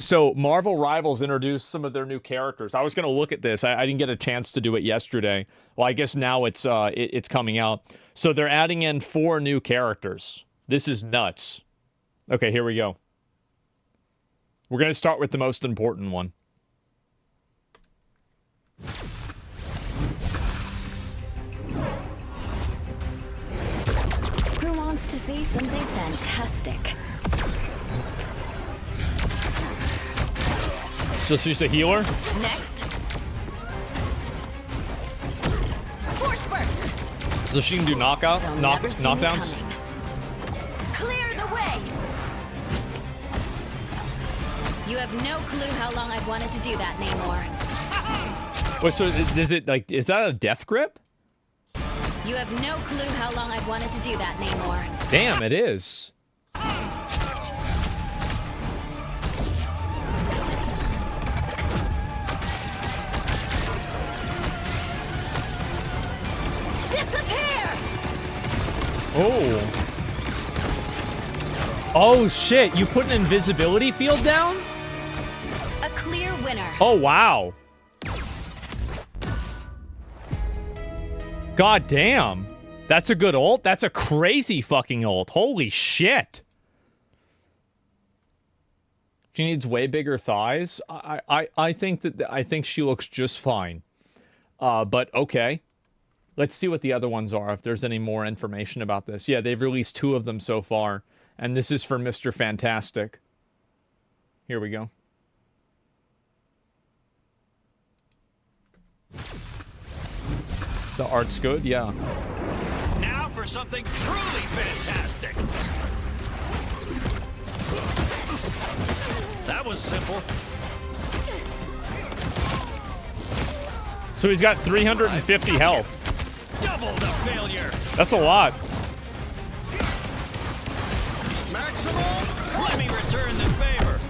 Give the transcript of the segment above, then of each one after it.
So Marvel Rivals introduced some of their new characters. I was going to look at this. I didn't get a chance to do it yesterday. Well, I guess now it's coming out. So they're adding in 4 new characters. This is nuts. Okay, here we go. We're going to start with the most important one. Who wants to see something fantastic? So she's a healer? Next. Force burst. So she can do knockdowns? Clear the way. You have no clue how long I've wanted to do that, Namor. Wait, so is that a death grip? You have no clue how long I've wanted to do that, Namor. Damn, it is. Disappear! Oh. Oh, shit. You put an invisibility field down? A clear winner. Oh, wow. God damn. That's a good ult. That's a crazy fucking ult. Holy shit. She needs way bigger thighs. I think she looks just fine. But okay. Let's see what the other ones are, if there's any more information about this. Yeah, they've released 2 of them so far. And this is for Mr. Fantastic. Here we go. The art's good, yeah. Now for something truly fantastic. That was simple. So he's got 350 health. Double the failure. That's a lot. Maximum. Let me return the favor.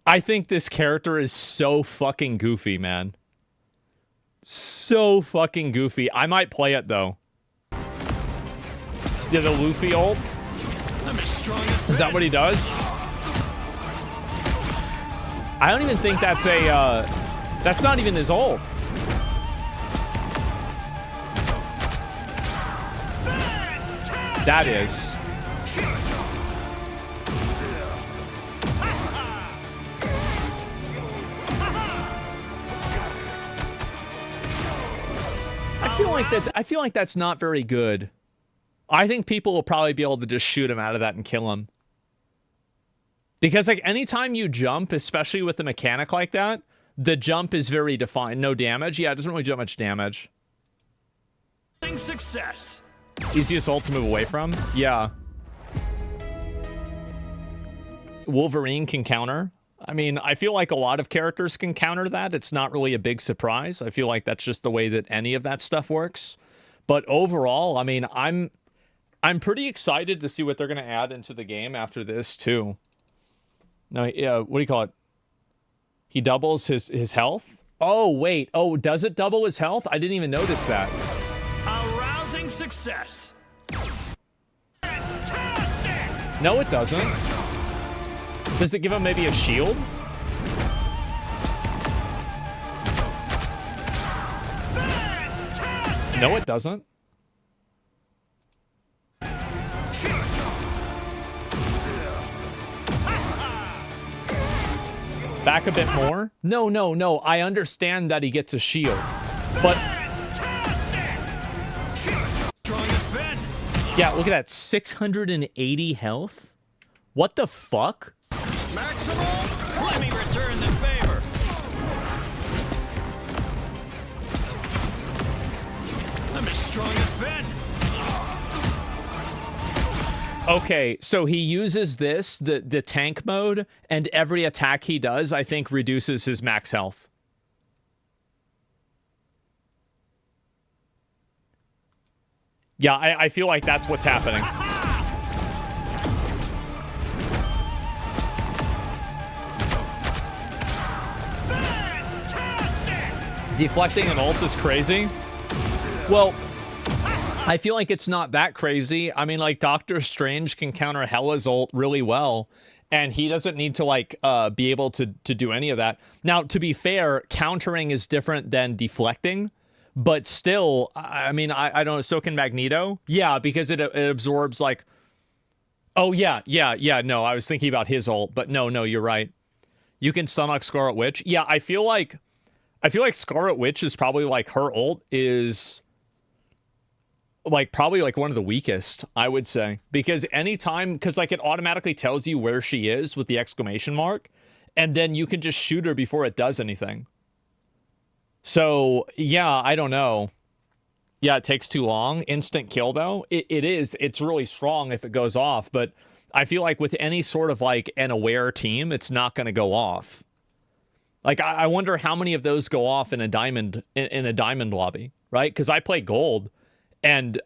I think this character is so fucking goofy, man. So fucking goofy. I might play it, though. Yeah, the Luffy ult. I'm as strong as Is that what he does? I don't even think that's a, that's not even his ult. That is. I feel like that's not very good. I think people will probably be able to just shoot him out of that and kill him. Because like anytime you jump, especially with a mechanic like that, the jump is very defined. No damage. Yeah, it doesn't really do much damage. Success. Easiest ult to move away from? Yeah. Wolverine can counter. I mean, I feel like a lot of characters can counter that. It's not really a big surprise. I feel like that's just the way that any of that stuff works. But overall, I mean, I'm pretty excited to see what they're going to add into the game after this, too. No, yeah, what do you call it? He doubles his health? Oh, wait. Oh, does it double his health? I didn't even notice that. A rousing success. Fantastic! No, it doesn't. Does it give him maybe a shield? Fantastic! No, it doesn't. Back a bit more. No. I understand that he gets a shield. But yeah, look at that. 680 health? What the fuck? Maximum, let me return the favor. I'm as strong as Ben. Okay, so he uses this, the tank mode, and every attack he does, I think, reduces his max health. Yeah, I feel like that's what's happening. Deflecting an ult is crazy. Well, I feel like it's not that crazy. I mean, like, Doctor Strange can counter Hela's ult really well. and he doesn't need to like be able to do any of that. Now, to be fair, countering is different than deflecting, but still, I mean, I don't know. So can Magneto, yeah, because it absorbs like. Oh yeah. No, I was thinking about his ult, but no, you're right. You can stun like Scarlet Witch. Yeah, I feel like Scarlet Witch is probably like her ult is like probably like one of the weakest, I would say, because like it automatically tells you where she is with the exclamation mark, and then you can just shoot her before it does anything. So yeah, I don't know. Yeah, it takes too long. Instant kill though, it's really strong if it goes off, but I feel like with any sort of like an aware team, it's not going to go off. Like I wonder how many of those go off in a diamond lobby, right? Because I play gold. And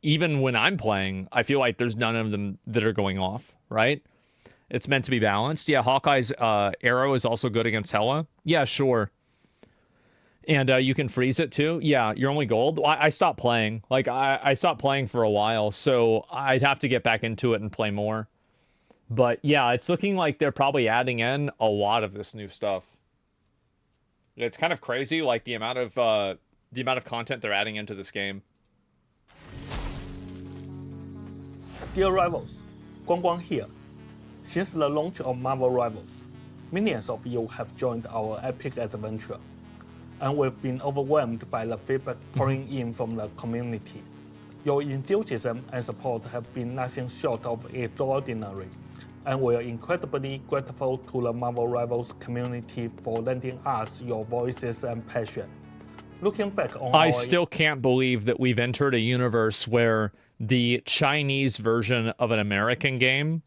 even when I'm playing, I feel like there's none of them that are going off, right? It's meant to be balanced. Yeah, Hawkeye's arrow is also good against Hela. Yeah, sure. And you can freeze it too. Yeah, you're only gold. I stopped playing. Like, I stopped playing for a while, so I'd have to get back into it and play more. But yeah, it's looking like they're probably adding in a lot of this new stuff. It's kind of crazy, like the amount of content they're adding into this game. Dear Rivals, Guang here. Since the launch of Marvel Rivals, millions of you have joined our epic adventure, and we've been overwhelmed by the feedback pouring in from the community. Your enthusiasm and support have been nothing short of extraordinary, and we are incredibly grateful to the Marvel Rivals community for lending us your voices and passion. Looking back on I still can't believe that we've entered a universe where the Chinese version of an American game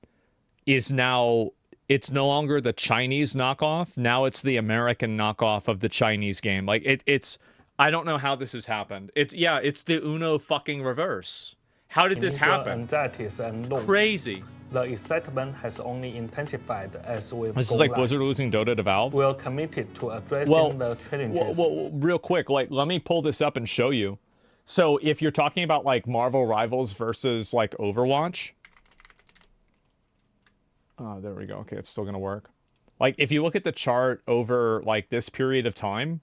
is now, it's no longer the Chinese knockoff. Now it's the American knockoff of the Chinese game. Like it's, I don't know how this has happened. It's the Uno fucking reverse. How did this happen? Crazy. The excitement has only intensified as we've This is like Blizzard losing Dota to Valve. We are committed to addressing the challenges. Well, real quick, like let me pull this up and show you. So if you're talking about like Marvel Rivals versus like Overwatch. Oh, there we go. Okay, it's still gonna work. Like if you look at the chart over like this period of time,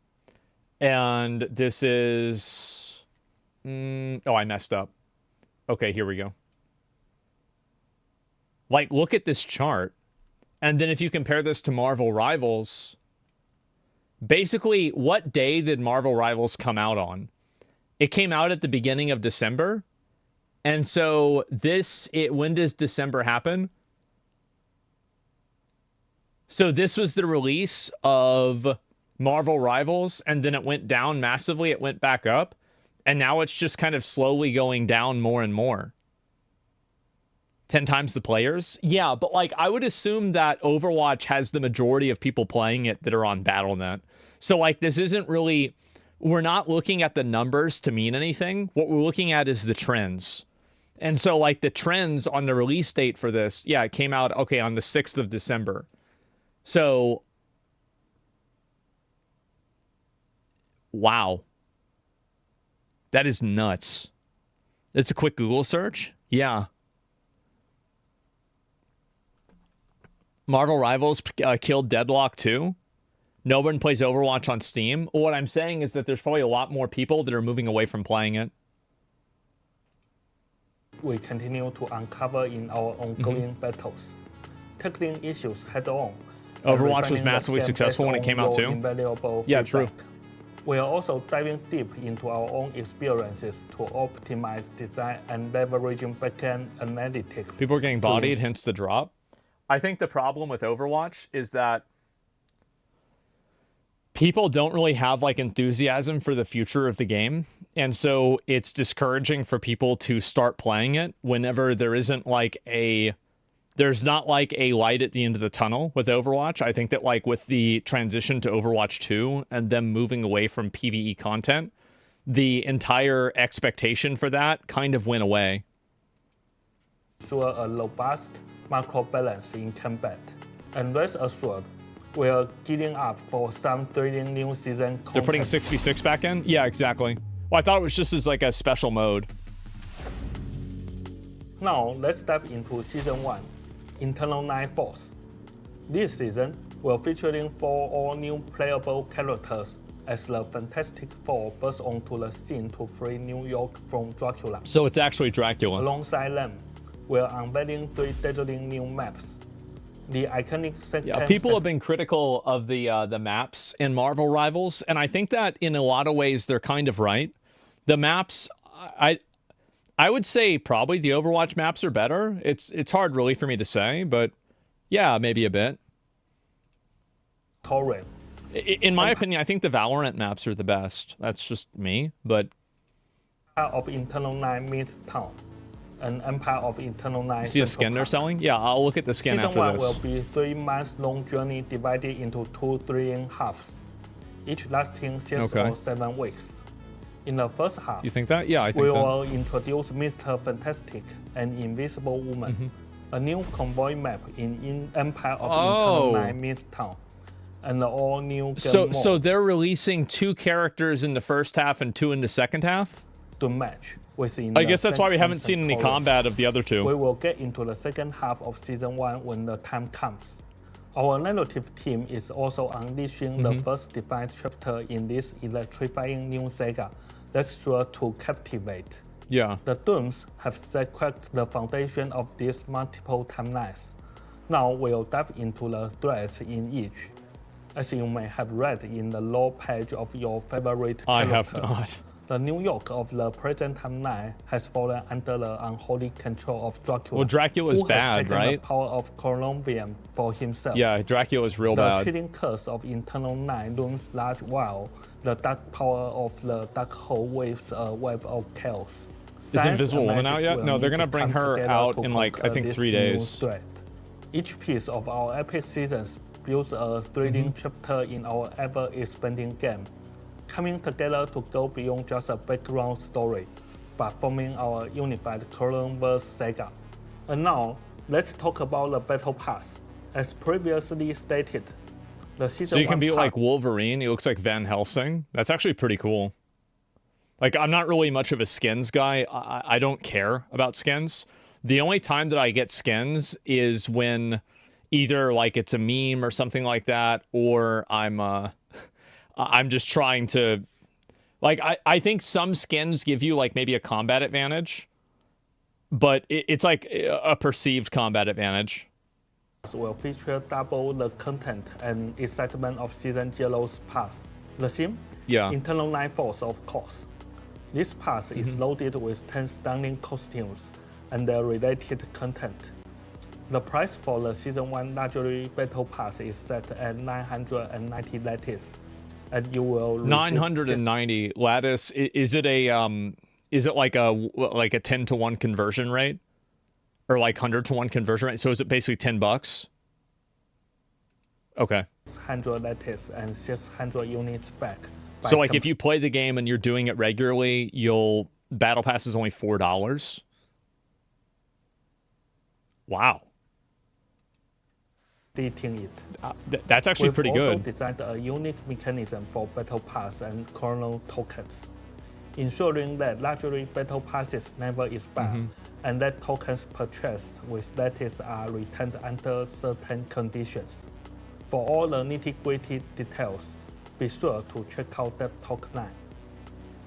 and this is, oh, I messed up. Okay, here we go. Like, look at this chart. And then if you compare this to Marvel Rivals, basically, what day did Marvel Rivals come out on? It came out at the beginning of December. And so when does December happen? So this was the release of Marvel Rivals, and then it went down massively. It went back up. And now it's just kind of slowly going down more and more. 10 times the players? Yeah, but like I would assume that Overwatch has the majority of people playing it that are on Battle.net. So like this isn't really, we're not looking at the numbers to mean anything. What we're looking at is the trends. And so like the trends on the release date for this, yeah, it came out, okay, on the 6th of December. So, wow. That is nuts. It's a quick Google search. Yeah. Marvel Rivals killed Deadlock 2. No one plays Overwatch on Steam. What I'm saying is that there's probably a lot more people that are moving away from playing it. We continue to uncover in our ongoing battles, tackling issues head-on. Overwatch was massively successful when it came out too. Yeah, true. We are also diving deep into our own experiences to optimize design and leveraging backend analytics. People are getting bodied, hence the drop. I think the problem with Overwatch is that people don't really have like enthusiasm for the future of the game. And so it's discouraging for people to start playing it whenever there isn't like there's not like a light at the end of the tunnel with Overwatch. I think that like with the transition to Overwatch 2 and them moving away from PvE content, the entire expectation for that kind of went away. So a robust macro balance in combat. And rest assured, we are gearing up for some thrilling new season content. They're putting 6v6 back in? Yeah, exactly. Well, I thought it was just as like a special mode. Now, let's dive into Season 1. Internal 9 Force. This season will featuring 4 all-new playable characters as the Fantastic Four burst onto the scene to free New York from Dracula. So it's actually Dracula. Alongside them, we're unveiling 3 dazzling new maps. The iconic People have been critical of the maps in Marvel Rivals, and I think that in a lot of ways they're kind of right. The maps, I would say probably the Overwatch maps are better. It's hard really for me to say, but yeah, maybe a bit. Torrent. In my opinion, I think the Valorant maps are the best. That's just me, but Of Internal 9 Midtown, and Empire of Internal 9. see the skin they're selling? Yeah, I'll look at the skin Season after 1 this. will be 3 months long journey divided into 2 thrilling halves, each lasting 6 or 7 weeks. In the first half, You think that? Yeah, I think we so. will introduce Mr. Fantastic and Invisible Woman, a new convoy map in Empire of Internal 9 Midtown, and the all-new game So mode they're releasing 2 characters in the first half and 2 in the second half? to match within I the guess that's why we haven't sentence seen any and chorus. combat of the other We 2. will get into the second half of Season 1 when the time comes. Our narrative team is also unleashing the first defined chapter in this electrifying new saga that's sure to captivate. Yeah. The Dooms have cracked the foundation of these multiple timelines. Now we'll dive into the threads in each. As you may have read in the lore page of your favorite I have characters, not. the New York of the present timeline has fallen under the unholy control of Dracula. Well, Dracula's who has bad, taken right? the power of Columbium for himself. Yeah, Dracula's real The bad. chilling curse of Internal 9 looms large while the dark power of the Dark Hole waves a web of chaos. Is Science Invisible and Woman magic out yet? will No, they're need gonna to bring come her together out to in, like, I conquer think this 3 new days. threat. Each piece of our epic seasons builds a thrilling chapter in our ever-expanding game, coming together to go beyond just a background story, but forming our unified Clone-verse saga. And now, let's talk about the Battle Pass. As previously stated, the Season So you can 1 be pass like Wolverine. He looks like Van Helsing. That's actually pretty cool. Like, I'm not really much of a skins guy. I don't care about skins. The only time that I get skins is when either like it's a meme or something like that, or I'm just trying to, like, I think some skins give you like maybe a combat advantage, but it's like a perceived combat advantage. will feature double the content and excitement of Season 0's pass. The theme? Yeah. Internal 9 Force, of course. This pass is loaded with 10 stunning costumes and their related content. The price for the Season 1 Luxury Battle Pass is set at 990 lattice, and you will receive 990 lattice. Is it like a 10 to 1 conversion rate, or like 100 to 1 conversion rate? So is it basically $10? Okay. 600 lattice and 600 units back. So like if you play the game and you're doing it regularly, Battle Pass is only $4. Wow. completing it. That's actually pretty We've also good. designed a unique mechanism for Battle Pass and Chrono tokens, ensuring that luxury Battle Passes never expire, and that tokens purchased with lattice are returned under certain conditions. For all the nitty-gritty details, be sure to check out that talk line.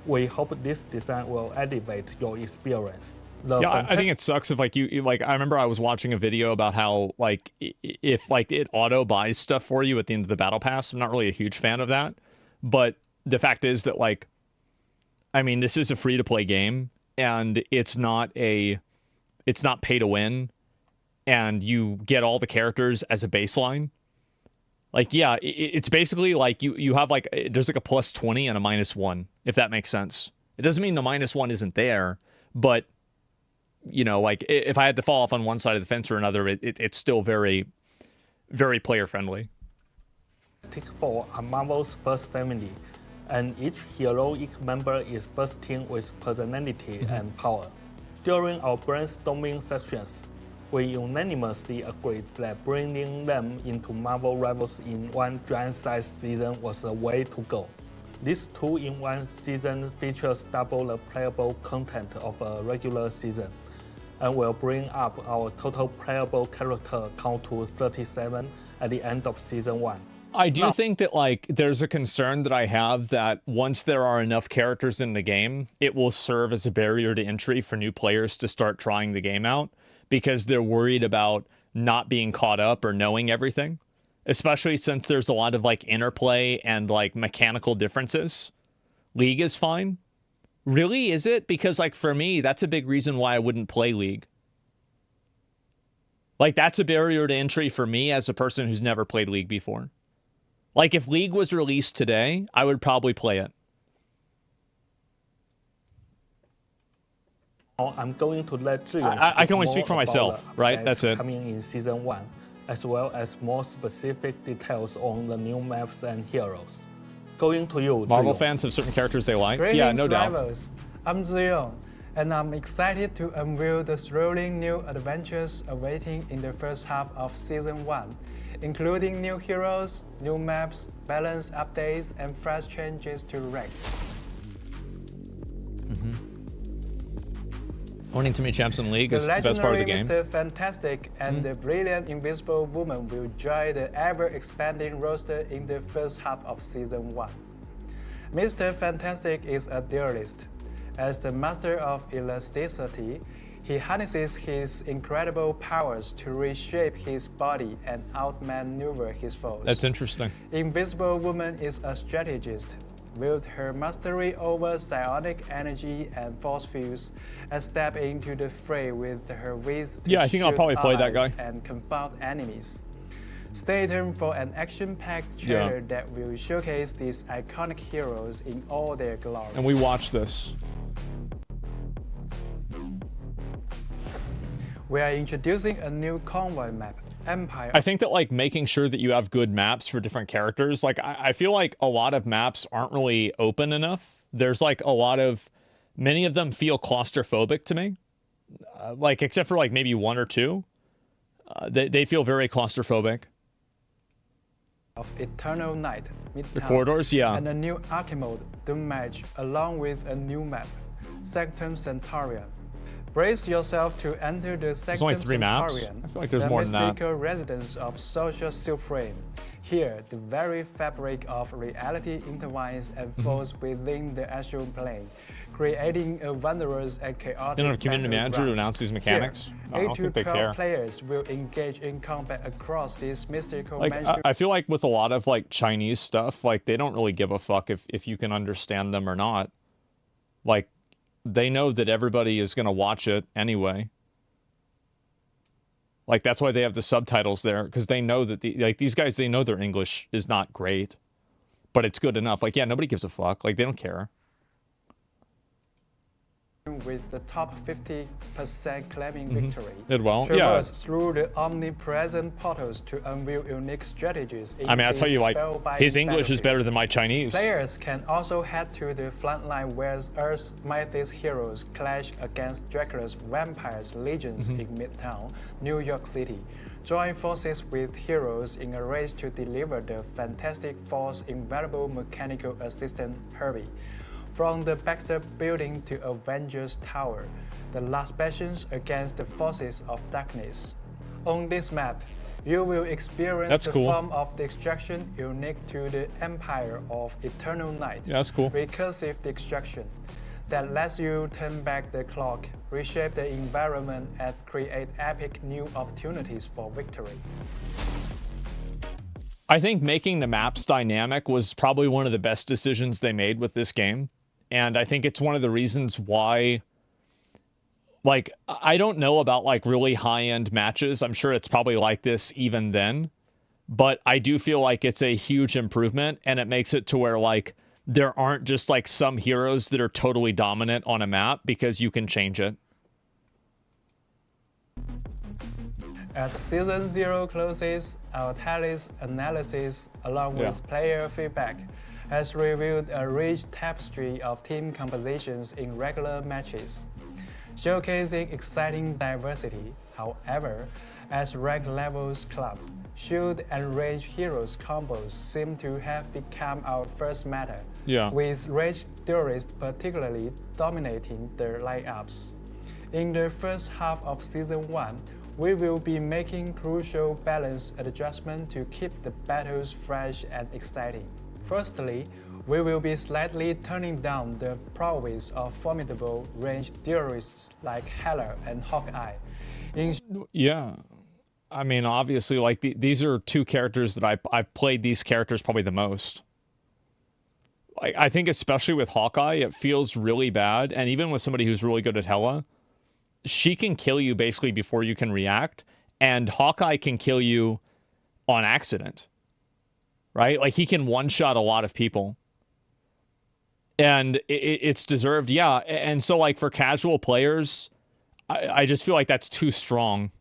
We hope this design will elevate your experience. Yeah, I think it sucks if like you like. I remember I was watching a video about how like if like it auto buys stuff for you at the end of the battle pass. I'm not really a huge fan of that, but the fact is that like, I mean, this is a free to play game, and it's not pay to win, and you get all the characters as a baseline. Like, yeah, it's basically like you have like there's like a plus 20 and a minus 1, if that makes sense. It doesn't mean the minus 1 isn't there, but you know, like if I had to fall off on one side of the fence or another, it's still very, very player friendly. Fantastic Four are Marvel's first family, and each heroic member is bursting with personality and power. During our brainstorming sessions, we unanimously agreed that bringing them into Marvel Rivals in one giant-sized season was the way to go. This 2-in-1 season features double the playable content of a regular season, and will bring up our total playable character count to 37 at the end of Season 1. I do think that, like, there's a concern that I have that once there are enough characters in the game, it will serve as a barrier to entry for new players to start trying the game out because they're worried about not being caught up or knowing everything, especially since there's a lot of, like, interplay and, like, mechanical differences. League is fine. Really, is it? Because, like, for me, that's a big reason why I wouldn't play League. Like, that's a barrier to entry for me as a person who's never played League before. Like, if League was released today, I would probably play it. I'm going to let Zhiyan I can only more speak for about myself, the right? updates That's it. Coming in Season 1, as well as more specific details on the new maps and heroes. Going to you, Marvel Zhiyan. fans have certain characters they like. Greetings, Yeah, no doubt. rivals. I'm Zion, and I'm excited to unveil the thrilling new adventures awaiting in the first half of Season 1, including new heroes, new maps, balance updates, and fresh changes to rank. Owning too many champs in League The is the best part of the legendary game. Mr. Fantastic and the brilliant Invisible Woman will join the ever-expanding roster in the first half of Season 1. Mr. Fantastic is a duelist. As the master of elasticity, he harnesses his incredible powers to reshape his body and outmaneuver his foes. That's interesting. Invisible Woman is a strategist. Wield her mastery over psionic energy and force fields, and step into the fray with her wits to Yeah, I think I'll shoot probably play that allies guy. and confound enemies. Stay tuned for an action-packed trailer that will showcase these iconic heroes in all their glory. And we watch this. We are introducing a new convoy map, Empire. I think that, like, making sure that you have good maps for different characters, like, I feel like a lot of maps aren't really open enough. There's, like, many of them feel claustrophobic to me. Like, except for, like, maybe one or two. They feel very claustrophobic. Of Eternal Night, Midtown, The corridors, yeah. and a new Archimode Doom Match, along with a new map, Sanctum Centaurian. Brace yourself to enter the Sanctum only 3 maps? Centaurian, I feel like there's the more than that. mystical residence of social Supreme. Here, the very fabric of reality intertwines and Mm-hmm. flows within the astral plane, creating a wondrous and chaotic You don't have a community manager to battleground. announce these mechanics? Here, I don't 8 to think they 12 care. players will engage in combat across this mystical Like, magical I feel like with a lot of, like, Chinese stuff, like, they don't really give a fuck if you can understand them or not. Like, they know that everybody is going to watch it anyway. Like, that's why they have the subtitles there, because they know that, these guys, they know their English is not great, but it's good enough. Like, yeah, nobody gives a fuck. Like, they don't care. with the top 50% claiming victory. Did well, yeah. Traverse through the omnipresent portals to unveil unique strategies. In I mean, I'll tell you, this like, spellbinding his English is battlefield. better than my Chinese. Players can also head to the frontline where Earth's mightiest heroes clash against Dracula's vampires legions in Midtown, New York City. Join forces with heroes in a race to deliver the Fantastic Four's invaluable mechanical assistant Herbie. From the Baxter Building to Avengers Tower, the last bastions against the forces of darkness. On this map, you will experience That's the cool. form of destruction unique to the Empire of Eternal Night. Yeah, that's cool. Recursive destruction that lets you turn back the clock, reshape the environment, and create epic new opportunities for victory. I think making the maps dynamic was probably one of the best decisions they made with this game. And I think it's one of the reasons why, like, I don't know about, like, really high-end matches. I'm sure it's probably like this even then. But I do feel like it's a huge improvement, and it makes it to where, like, there aren't just, like, some heroes that are totally dominant on a map because you can change it. As Season 0 closes, our tallies analysis, along with player feedback, has revealed a rich tapestry of team compositions in regular matches, showcasing exciting diversity. However, as rank levels climb, shield and range heroes combos seem to have become our first meta, with range duelists particularly dominating their lineups. In the first half of Season 1, we will be making crucial balance adjustments to keep the battles fresh and exciting. Firstly, we will be slightly turning down the prowess of formidable ranged duelists like Hela and Hawkeye. Yeah. I mean, obviously, like, these are two characters that I've played these characters probably the most. I think especially with Hawkeye, it feels really bad. And even with somebody who's really good at Hela, she can kill you basically before you can react. And Hawkeye can kill you on accident, right? Like, he can one-shot a lot of people. And it's deserved, yeah. And so, like, for casual players, I just feel like that's too strong.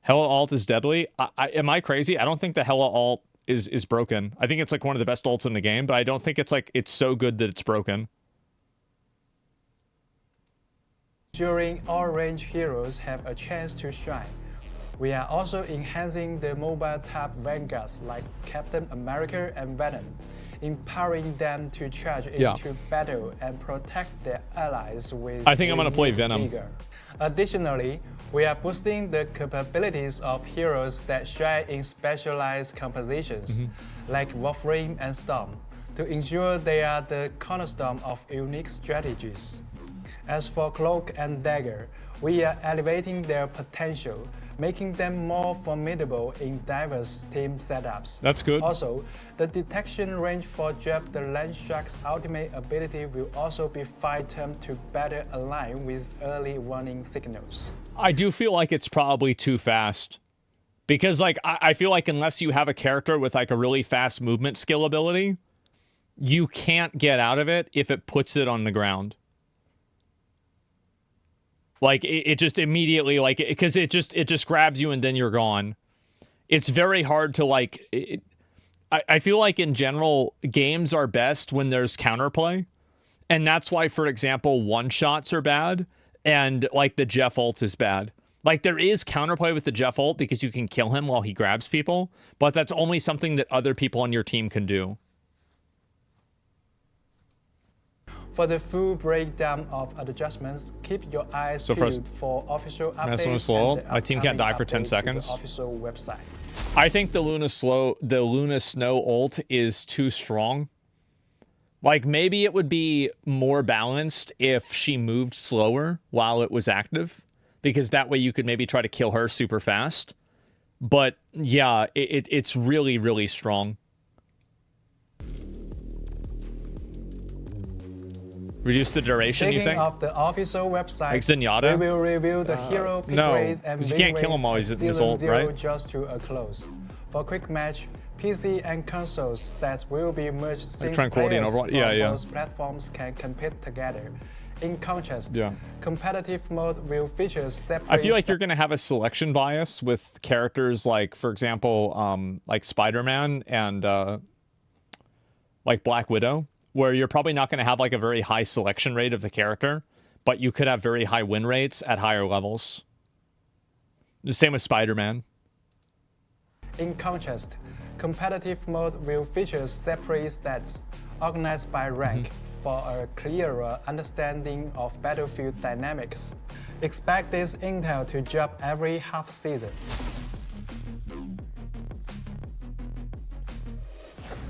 Hela ult is deadly. Am I crazy? I don't think the Hela ult is broken. I think it's like one of the best ults in the game, but I don't think it's like it's so good that it's broken. Ensuring all range heroes have a chance to shine. We are also enhancing the mobile type vanguards like Captain America and Venom, empowering them to charge into battle and protect their allies with I think I'm going to play Venom. vigor. Additionally, we are boosting the capabilities of heroes that shine in specialized compositions, like Wolverine and Storm, to ensure they are the cornerstone of unique strategies. As for Cloak and Dagger, we are elevating their potential, making them more formidable in diverse team setups. That's good. Also, the detection range for Jeb the Land Shark's ultimate ability will also be fine-tuned to better align with early warning signals. I do feel like it's probably too fast. Because, like, I feel like unless you have a character with, like, a really fast movement skill ability, you can't get out of it if it puts it on the ground. Like, it just immediately, like, because it just grabs you and then you're gone. It's very hard to, like, I feel like in general, games are best when there's counterplay. And that's why, for example, one-shots are bad and, like, the Jeff ult is bad. Like, there is counterplay with the Jeff ult because you can kill him while he grabs people, but that's only something that other people on your team can do. For the full breakdown of adjustments, keep your eyes peeled for official updates. Slow. My team can't die for 10 seconds. Official website. I think the Luna Snow ult is too strong. Like, maybe it would be more balanced if she moved slower while it was active, because that way you could maybe try to kill her super fast. But yeah, it's really, really strong. Reduce the duration, you think? Speaking of the official website, like Zenyatta? we will review the hero pick race and you can't kill him while he's in his ult, right? Just to a close. For quick match, PC and console stats will be merged since players from both platforms can compete together. In contrast, competitive mode will feature separate... I feel like you're going to have a selection bias with characters like, for example, like Spider-Man and like Black Widow, where you're probably not going to have like a very high selection rate of the character, but you could have very high win rates at higher levels. The same with Spider-Man. In contrast, competitive mode will feature separate stats organized by rank for a clearer understanding of battlefield dynamics. Expect this intel to drop every half season.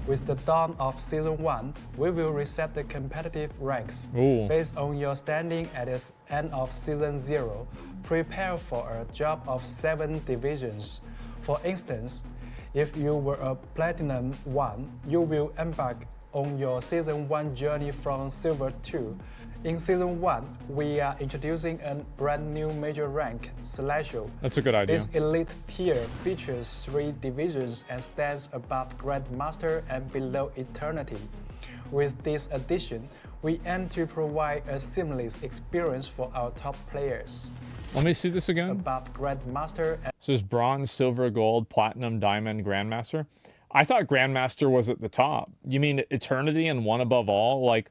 With the dawn of Season 1, we will reset the competitive ranks. Based on your standing at the end of Season 0, prepare for a drop of 7 divisions. For instance, if you were a Platinum 1, you will embark on your Season 1 journey from Silver 2. In Season 1, we are introducing a brand new major rank, Celestial. That's a good idea. This elite tier features 3 divisions and stands above Grandmaster and below Eternity. With this addition, we aim to provide a seamless experience for our top players. Let me see this again. Above Grandmaster. So it's Bronze, Silver, Gold, Platinum, Diamond, Grandmaster. I thought Grandmaster was at the top. You mean Eternity and One Above All? Like,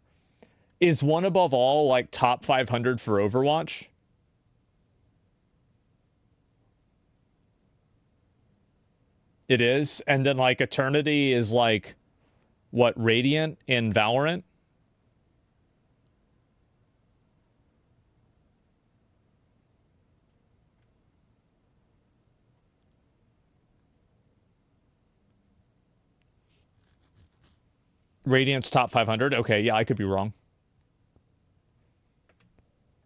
is One Above All like top 500 for Overwatch? It is. And then like Eternity is like, what, Radiant in Valorant? Radiant's top 500. Okay, yeah, I could be wrong.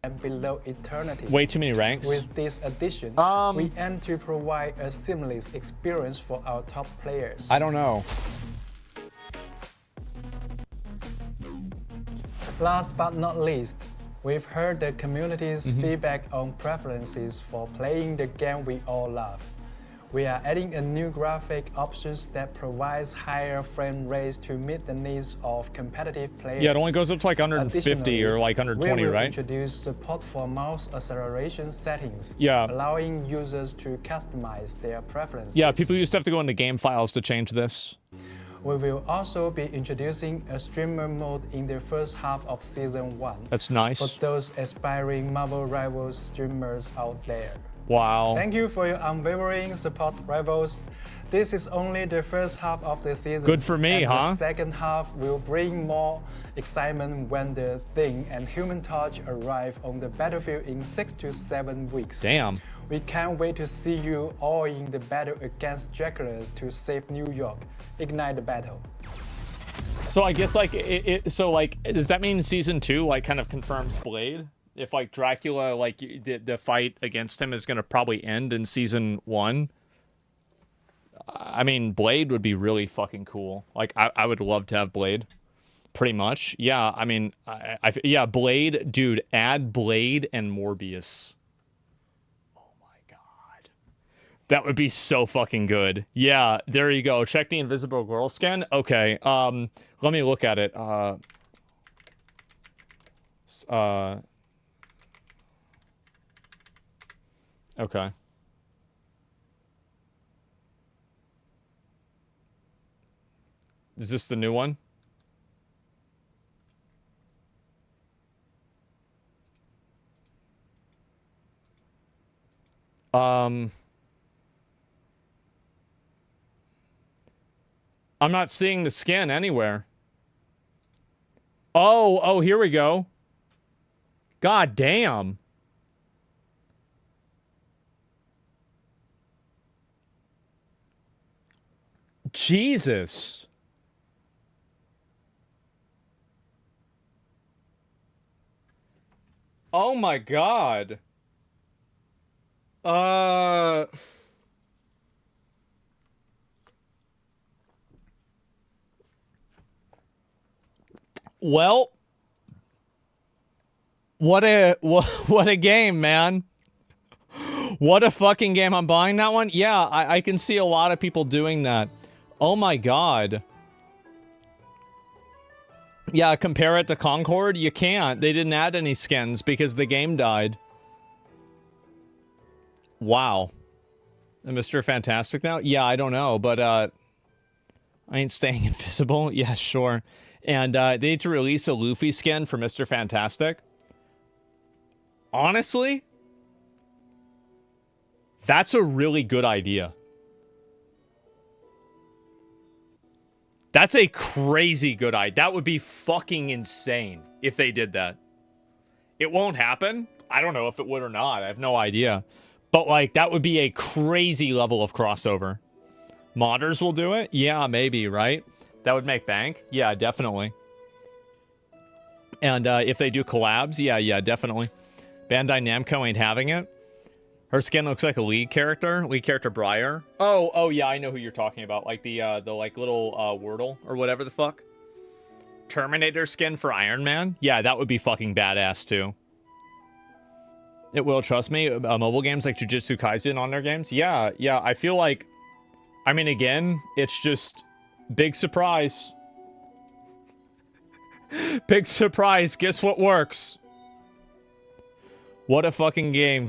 And below eternity. Way too many ranks. With this addition, we aim to provide a seamless experience for our top players. I don't know. Last but not least, we've heard the community's feedback on preferences for playing the game we all love. We are adding a new graphic options that provides higher frame rates to meet the needs of competitive players. Yeah, it only goes up to like 150 or like 120, we will right? introduce support for mouse acceleration settings, Yeah. allowing users to customize their preferences. Yeah, people used to have to go into game files to change this. We will also be introducing a streamer mode in the first half of Season 1. That's nice. For those aspiring Marvel Rivals streamers out there. Wow. Thank you for your unwavering support, Rivals. This is only the first half of the season. Good for me, and huh? The second half will bring more excitement when the Thing and Human Torch arrive on the battlefield in 6 to 7 weeks. Damn. We can't wait to see you all in the battle against Dracula to save New York. Ignite the battle. So I guess like so like does that mean season 2 like kind of confirms Blade? If like Dracula like the fight against him is going to probably end in season 1. I mean, Blade would be really fucking cool. Like I would love to have Blade. Pretty much. Yeah, I mean yeah, Blade, dude, add Blade and Morbius. That would be so fucking good. Yeah, there you go. Check the Invisible Girl skin. Okay, let me look at it. Okay. Is this the new one? I'm not seeing the skin anywhere. Oh, here we go. God damn. Jesus. Oh my God. Well, what a game, man. What a fucking game. I'm buying that one. Yeah, I can see a lot of people doing that. Oh my God. Yeah, compare it to Concord. You can't. They didn't add any skins because the game died. Wow. And Mr. Fantastic now? Yeah, I don't know, but I ain't staying invisible. Yeah, sure. And they need to release a Luffy skin for Mr. Fantastic. Honestly, that's a really good idea. That's a crazy good idea. That would be fucking insane if they did that. It won't happen. I don't know if it would or not. I have no idea. But, like, that would be a crazy level of crossover. Modders will do it? Yeah, maybe, right? That would make bank? Yeah, definitely. And if they do collabs, yeah, definitely. Bandai Namco ain't having it. Her skin looks like a League character Briar. Oh, yeah, I know who you're talking about. Like the like little Wordle or whatever the fuck. Terminator skin for Iron Man? Yeah, that would be fucking badass too. It will, trust me. Mobile games like Jujutsu Kaisen on their games? Yeah, I feel like... I mean, again, it's just... Big surprise. Big surprise. Guess what works? What a fucking game.